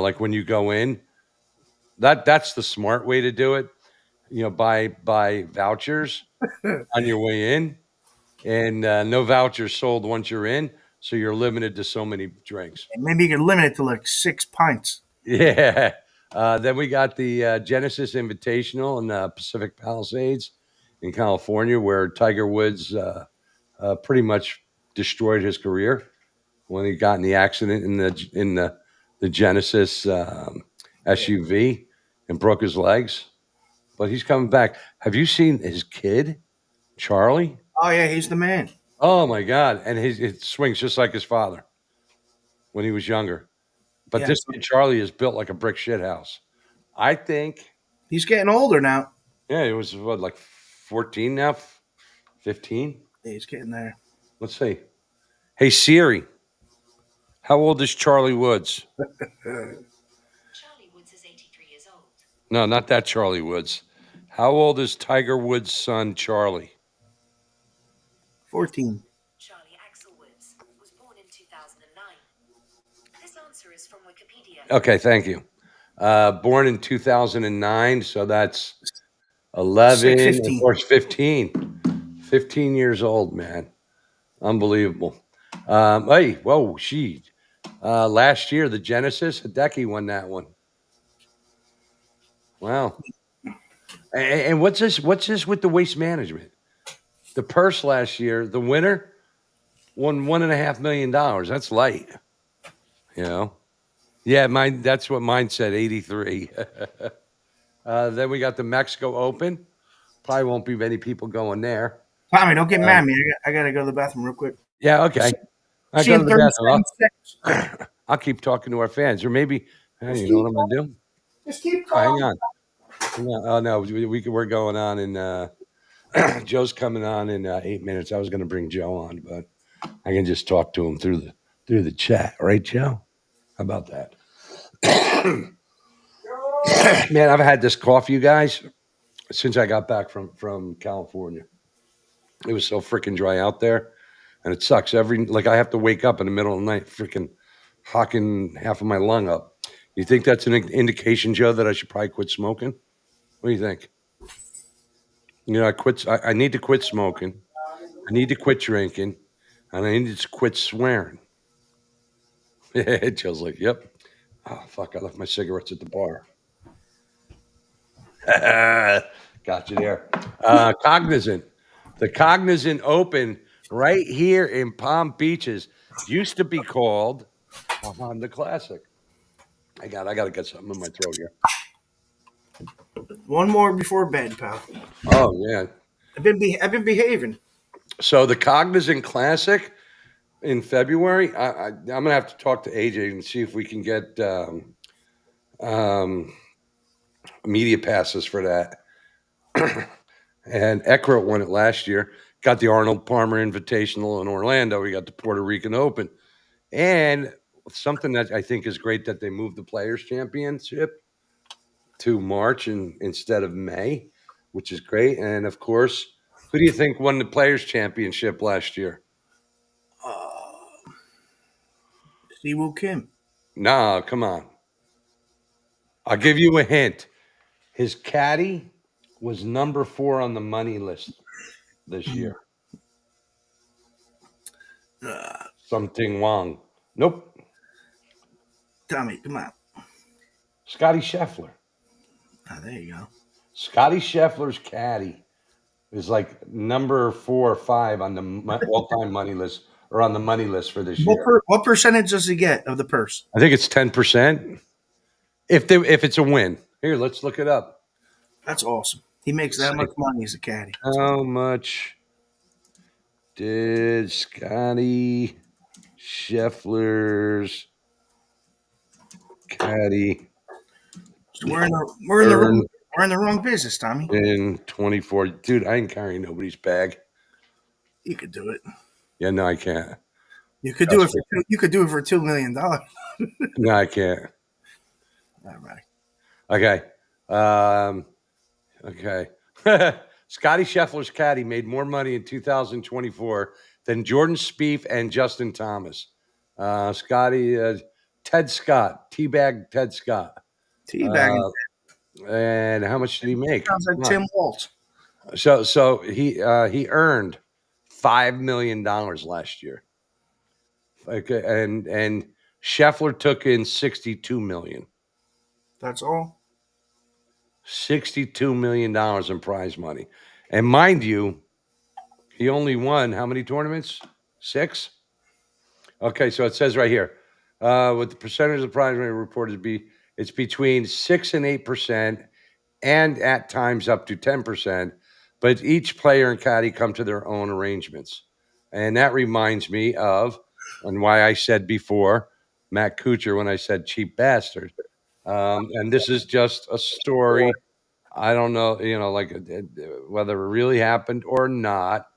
like when you go in, that's the smart way to do it. Buy vouchers on your way in, and no vouchers sold once you're in, so you're limited to so many drinks. And maybe you can limit it to like 6 pints. Yeah. Then we got the Genesis Invitational in Pacific Palisades in California, where Tiger Woods pretty much destroyed his career when he got in the accident in the Genesis Yeah. SUV and broke his legs. But he's coming back. Have you seen his kid, Charlie? Oh yeah, he's the man. Oh my God! And it swings just like his father when he was younger. But Yeah, this kid Charlie is built like a brick shit house. I think. he's getting older now. Yeah, it was what, like 14 now, 15. Yeah, he's getting there. Let's see. Hey Siri, how old is Charlie Woods? Charlie Woods is 83 years old. No, not that Charlie Woods. How old is Tiger Woods' son Charlie? 14. Charlie Axel Woods was born in 2009. This answer is from Wikipedia. Okay, thank you. Born in 2009, so that's 11, of 15. course, 15. 15 years old, man. Unbelievable. Hey, whoa, last year, the Genesis, Hideki won that one. Wow. And what's this? What's this with the Waste Management? The purse last year, the winner won $1.5 million. That's light, you know. Yeah, mine. That's what mine said. 83. Then we got the Mexico Open. Probably won't be many people going there. Tommy, don't get mad Um, at me. I gotta go to the bathroom real quick. yeah, okay. I See go you to in the 37 bathroom. seconds. I'll keep talking to our fans, or maybe Just you know keep what I'm going to do. just keep Oh, hang calling. on. Oh no, we're going on, and Joe's coming on in 8 minutes. I was going to bring Joe on, but I can just talk to him through the chat, right, Joe? How about that? Man, I've had this cough, you guys, since I got back from California. It was so freaking dry out there, and it sucks. I have to wake up in the middle of the night, freaking hawking half of my lung up. You think that's an indication, Joe, that I should probably quit smoking? What do you think? I need to quit smoking. I need to quit drinking, and I need to quit swearing. Joe's like, "Yep." Oh fuck! I left my cigarettes at the bar. Got you there. Cognizant. The Cognizant Open right here in Palm Beaches used to be called a Honda Classic. I got to get something in my throat here. One more before bed, pal. Oh yeah. I've been behaving. So the Cognizant Classic in February. I'm gonna have to talk to AJ and see if we can get um, media passes for that. And Eckert won it last year. Got the Arnold Palmer Invitational in Orlando. We got the Puerto Rican Open, and something that I think is great that they moved the Players Championship to March instead of May, which is great. And of course, who do you think won the Players Championship last year? Siwoo Kim. Nah, come on. I'll give you a hint. His caddy was number 4 on the money list this year. Uh, Something Wong. Nope. Tommy, come on. Scotty Scheffler. There you go. Scotty Scheffler's caddy is like number 4 or 5 on the all-time money list, or on the money list for this year. What percentage does he get of the purse? I think it's 10%. If it's a win. Here, let's look it up. That's awesome. He makes that much money as a caddy. How much did Scotty Scheffler's caddy We're in the wrong business, Tommy. in 24? Dude, I ain't carrying nobody's bag. You could do it. Yeah, no, I can't. You could do it for $2 million. No, I can't. All right. Okay. Okay. Scotty Scheffler's caddy made more money in 2024 than Jordan Spieth and Justin Thomas. Ted Scott, teabag Ted Scott. Teabagging. And how much did he make? Sounds like Tim Waltz. So he earned $5 million last year. Okay, and Scheffler took in $62 million. That's all. $62 million in prize money. And mind you, he only won how many tournaments? 6? Okay, so it says right here, with the percentage of prize money reported it's between 6 and 8%, and at times up to 10%. But each player and caddy come to their own arrangements. And that reminds me of, and why I said before, Matt Kuchar, when I said cheap bastard. And this is just a story. I don't know, like whether it really happened or not.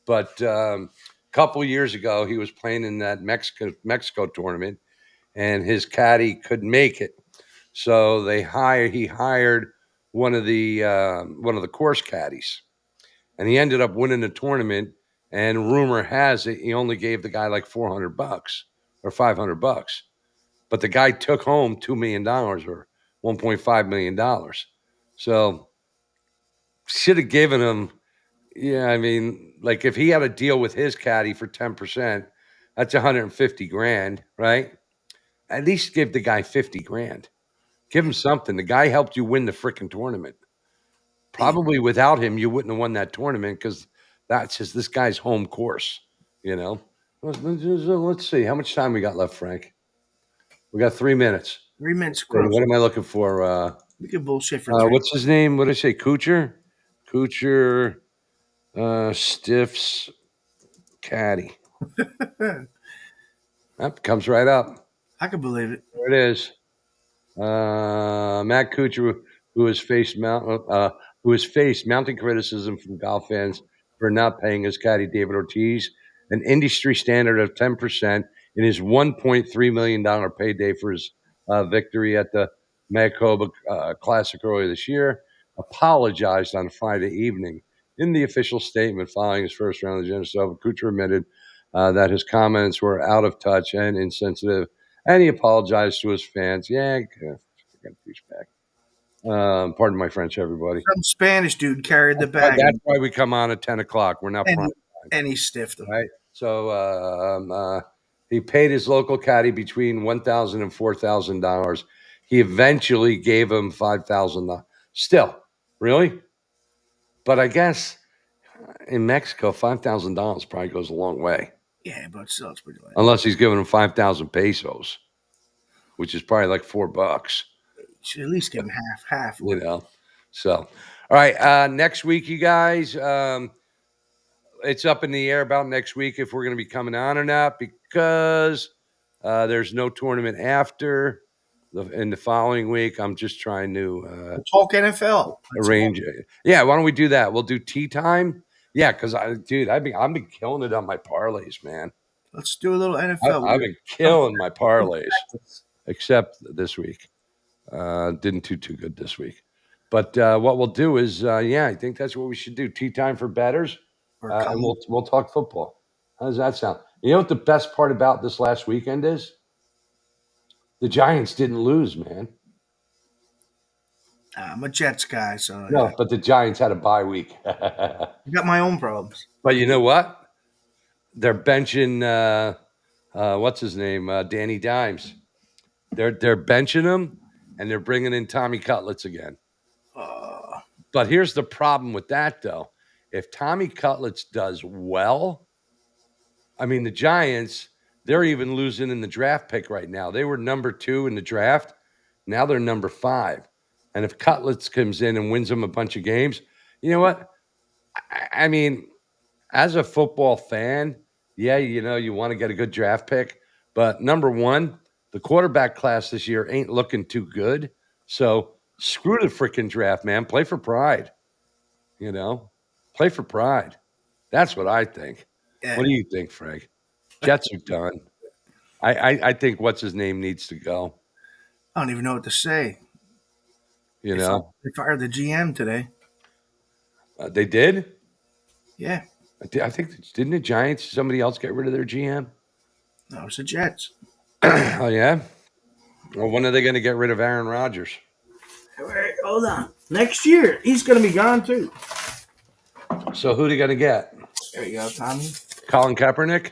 But a couple years ago, he was playing in that Mexico tournament, and his caddy couldn't make it. So he hired one of the course caddies, and he ended up winning the tournament. And rumor has it he only gave the guy like $400 or $500, but the guy took home $2 million or $1.5 million. So should have given him. Yeah, I mean, like if he had a deal with his caddy for 10%, that's 150 grand, right? At least give the guy 50 grand. Give him something. The guy helped you win the freaking tournament. Probably without him, you wouldn't have won that tournament because that's just this guy's home course, Let's see. How much time we got left, Frank? We got 3 minutes. 3 minutes. What am I looking for? We could bullshit for 3. What's his name? What did I say? Kuchar? Stiff's caddy. That comes right up. I can believe it. There it is. Matt Kuchar, who has faced mounting criticism from golf fans for not paying his caddy David Ortiz an industry standard of 10% in his $1.3 million payday for his victory at the Mayakoba Classic earlier this year, apologized on Friday evening. In the official statement following his first round of the Genesis Open, Kuchar admitted that his comments were out of touch and insensitive, and he apologized to his fans. Yeah, douchebag. Pardon my French, everybody. Some Spanish dude carried the bag. That's why we come on at 10 o'clock. We're not prime time. And he stiffed him. Right? So he paid his local caddy between $1,000 and $4,000. He eventually gave him $5,000. Still, really? But I guess in Mexico, $5,000 probably goes a long way. Yeah, but still, it's pretty late. Unless he's giving him 5,000 pesos, which is probably like $4. Should at least give him half. So, all right. Next week, you guys, it's up in the air about next week if we're going to be coming on or not, because there's no tournament after in the following week. I'm just trying to talk NFL. Arrange it. Yeah, why don't we do that? We'll do tea time. Yeah, because I've been killing it on my parlays, man. Let's do a little NFL. I've been killing my parlays, except this week. Didn't do too good this week. But what we'll do is, I think that's what we should do. Tea time for bettors, and we'll talk football. How does that sound? You know what the best part about this last weekend is? The Giants didn't lose, man. I'm a Jets guy, so no. But the Giants had a bye week. I got my own problems. But you know what? They're benching what's his name, Danny Dimes. They're benching him, and they're bringing in Tommy Cutlets again. Uh, But here's the problem with that, though. If Tommy Cutlets does well, I mean, the Giants, they're even losing in the draft pick right now. They were number 2 in the draft. Now they're number 5. And if Cutlets comes in and wins them a bunch of games, you know what? I mean, as a football fan, yeah, you want to get a good draft pick. But number one, the quarterback class this year ain't looking too good. So screw the freaking draft, man. Play for pride. You know, play for pride. That's what I think. yeah, What do you think, Frank? Jets are done. I think what's his name needs to go. I don't even know what to say. You know, They fired the GM today. They did. Yeah, I think didn't the Giants somebody else get rid of their GM? no, it's the Jets. Oh yeah. Well, when are they going to get rid of Aaron Rodgers? Wait, hold on. Next year, he's going to be gone too. So who are they going to get? There you go, Tommy. Colin Kaepernick?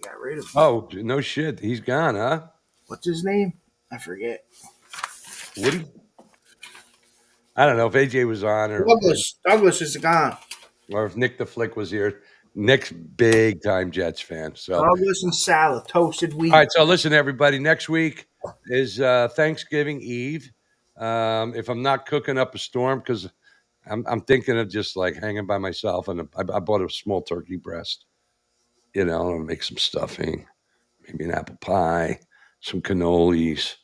Got rid of him. Oh, no shit. He's gone, huh? What's his name? I forget. Woody? I don't know if AJ was on Douglas is gone. or if Nick the Flick was here. Nick's big time Jets fan. So, all Douglas and salad, toasted wheat. right. So, listen, everybody. Next week is Thanksgiving Eve. If I'm not cooking up a storm, because I'm thinking of just like hanging by myself, and I bought a small turkey breast. I'll make some stuffing, maybe an apple pie, some cannolis.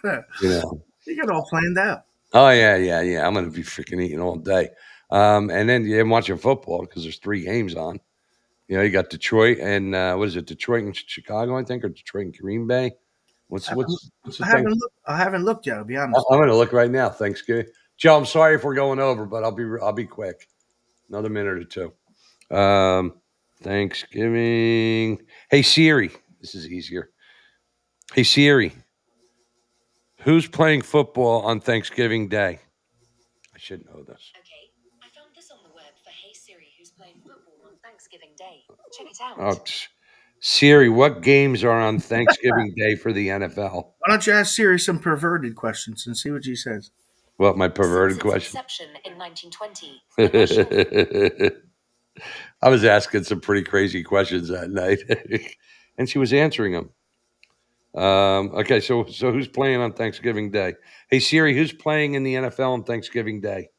You got it all planned out. Oh yeah. I'm gonna be freaking eating all day, and then I'm watching football because there's 3 games on. You got Detroit and what is it? Detroit and Chicago, I think, or Detroit and Green Bay. What's the thing? I haven't looked yet. I'll be honest. I'm gonna look right now. Thanksgiving, Joe. I'm sorry if we're going over, but I'll be quick. Another minute or two. Thanksgiving. Hey Siri, this is easier. Hey Siri, who's playing football on Thanksgiving Day? I should know this. Okay, I found this on the web for Hey Siri, who's playing football on Thanksgiving Day. Check it out. Oh, Siri, what games are on Thanksgiving Day for the NFL? Why don't you ask Siri some perverted questions and see what she says? What, my perverted Since its question? inception in 1920, the national I was asking some pretty crazy questions that night, and she was answering them. Okay, so who's playing on Thanksgiving Day? Hey Siri, who's playing in the NFL on Thanksgiving Day?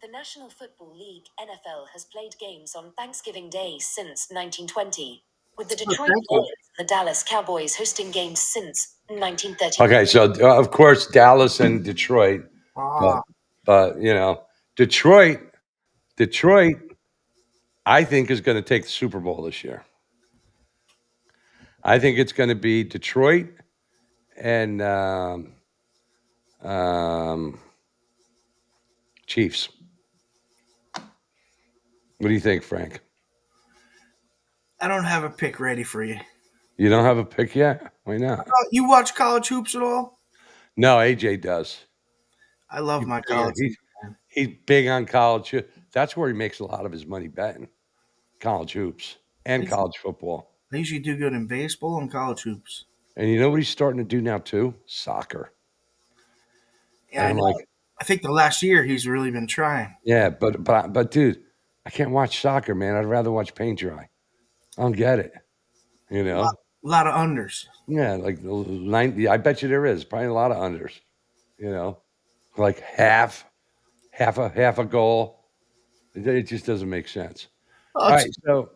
The National Football League (NFL) has played games on Thanksgiving Day since 1920, with the Detroit Lions and the Dallas Cowboys hosting games since 1930. Okay, so of course Dallas and Detroit, but Detroit, I think is going to take the Super Bowl this year. I think it's going to be Detroit and Chiefs. What do you think, Frank? I don't have a pick ready for you. You don't have a pick yet? Why not? You watch college hoops at all? No, AJ does. I love my college. He's big on college. That's where he makes a lot of his money betting. College hoops and college football. They usually do good in baseball and college hoops. And you know what he's starting to do now too? Soccer. Yeah, I'm like, I think the last year he's really been trying. yeah, but dude, I can't watch soccer, man. I'd rather watch paint dry. I don't get it. A lot of unders. Yeah, like 90. I bet you there is probably a lot of unders. Like half a goal. It just doesn't make sense. Well, All right, so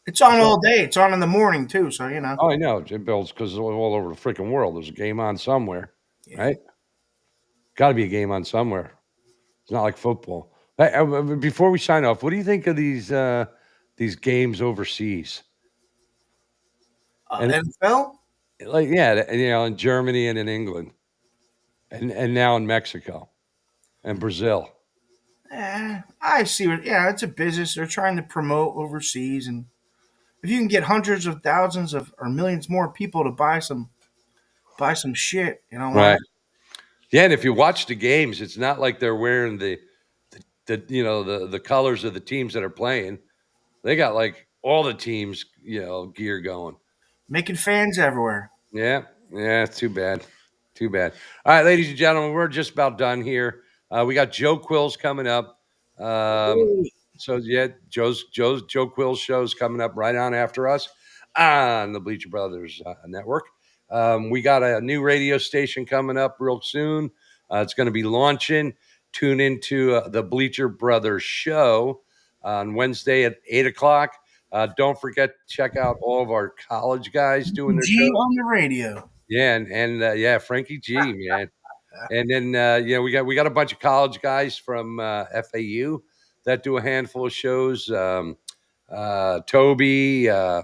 it's on all day. It's on in the morning too. So oh, I know, Jim Bills, because all over the freaking world, there's a game on somewhere, right? Got to be a game on somewhere. It's not like football. Hey, before we sign off, what do you think of these games overseas? NFL? Like, yeah, in Germany and in England, and now in Mexico and Brazil. I see what. Yeah, it's a business. They're trying to promote overseas, and if you can get hundreds of thousands of or millions more people to buy some shit, Right. Yeah, and if you watch the games, it's not like they're wearing the colors of the teams that are playing. They got like all the teams, gear going. Making fans everywhere. Yeah, Yeah, too bad. Too bad. All right, ladies and gentlemen, we're just about done here. We got Joe Quill's coming up. So yeah, Joe Quill's show's coming up right on after us on the Bleacher Brothers network. We got a new radio station coming up real soon. It's going to be launching. Tune into the Bleacher Brothers show on Wednesday at 8 o'clock. Don't forget to check out all of our college guys doing their G shows. on the radio. Yeah, and yeah, Frankie G, man. And then we got a bunch of college guys from FAU that do a handful of shows. Toby, I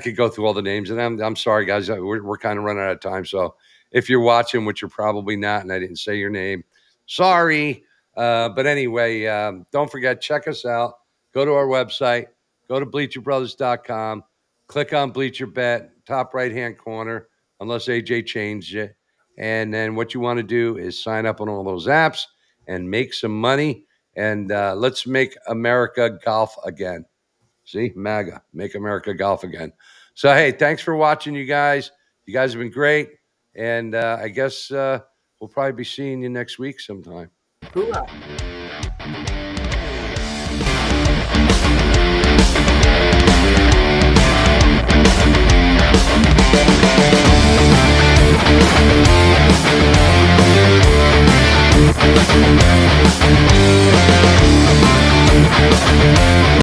could go through all the names, and I'm sorry, guys, we're kind of running out of time. So if you're watching, which you're probably not, and I didn't say your name, sorry. But anyway, don't forget, check us out. Go to our website. Go to bleacherbrothers.com. Click on Bleacher Bet, top right hand corner, unless AJ changed it. And then what you want to do is sign up on all those apps and make some money. And let's make America golf again. See, MAGA, make America golf again. So, hey, thanks for watching, you guys. You guys have been great. And I guess we'll probably be seeing you next week sometime. Hoorah.